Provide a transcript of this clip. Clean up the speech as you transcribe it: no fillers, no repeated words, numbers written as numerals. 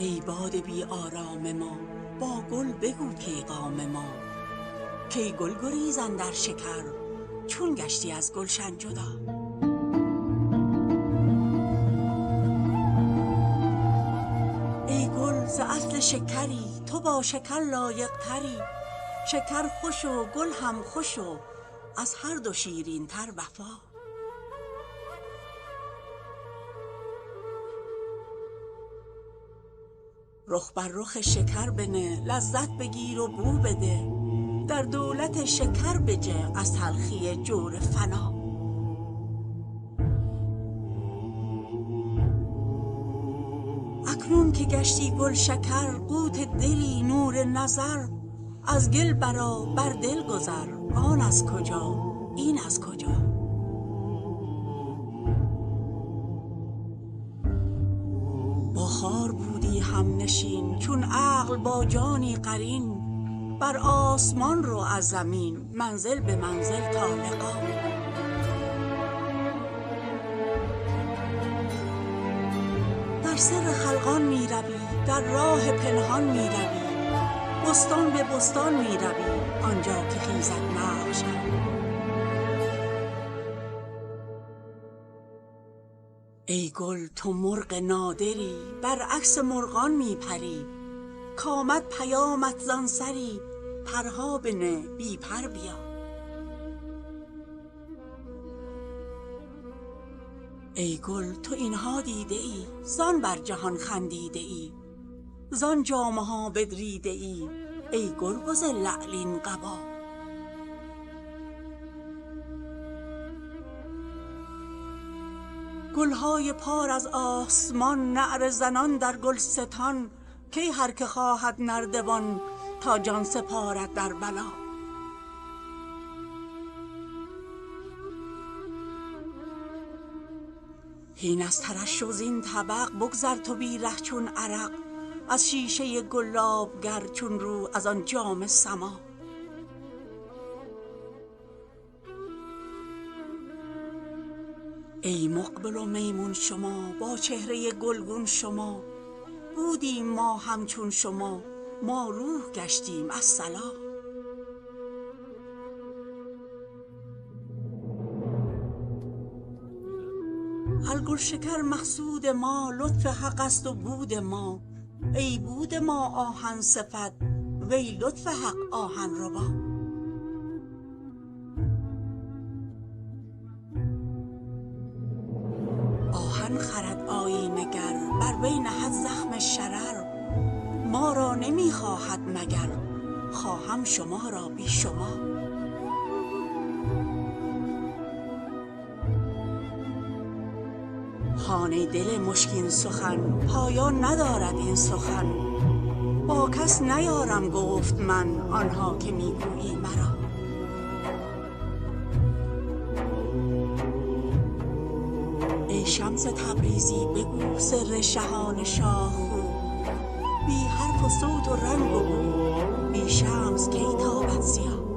ای باد بی آرام ما، با گل بگو پیغام ما. کی گل گریزان در شکر، چون گشتی از گلشن جدا. ای گل ز اصل شکری، تو با شکر لایق تری. شکر خوش و گل هم خوش و از هر دو شیرین تر وفا. رخ بر رخ شکر بنه، لذت بگیر و بو بده. در دولت شکر بجه، از تلخی جور فنا. اکنون که گشتی گل شکر، قوت دلی نور نظر. از گل برآ بر دل گذر، آن از کجا این از کجا. با خار بودی هم نشین، چون عقل با جانی قرین. بر آسمان رو از زمین، منزل به منزل تا لقا. در سر خلقان می روی، در راه پنهان می روی. بستان به بستان می روی، آنجا که خیزد نقشم. ای گل تو مرغ نادری، برعکس مرغان می پری. کامد پیامت زان سری، پرها بنه بی پر بیا. ای گل تو اینها دیده ای، زان بر جهان خندیده ای. زان جامه ها بدریده ای، ای گربز لعلین قبا. گلهای پار از آسمان، نعره زنان در گلستان. کی هر که خواهد نردبان، تا جان سپارد در بلا. هین از ترشح زین طبق، بگذر تو بی ره چون عرق. از شیشه گلاب گر، چون رو از آن جام سما. ای مقبل و میمون شما، با چهره گلگون شما. بودیم ما همچون شما، ما روح گشتیم الصلا. الگلشکر مقصود ما، لطف حق است و بود ما. ای بود ما آهن صفت، وی لطف حق آهن ربا. آهن خرد آیینه گر، بر وی نهد زخم شرر. ما را نمی خواهد مگر، خواهم شما را بی شما. هان ای دل مشکین سخن، پایان ندارد این سخن. با کس نیارم گفت من، آنها که می گویی مرا. ای شمس تبریزی بگو سر شهان شاه خو. بی حرف و صوت و رنگ و بو، بی شمس کی تابد ضیا.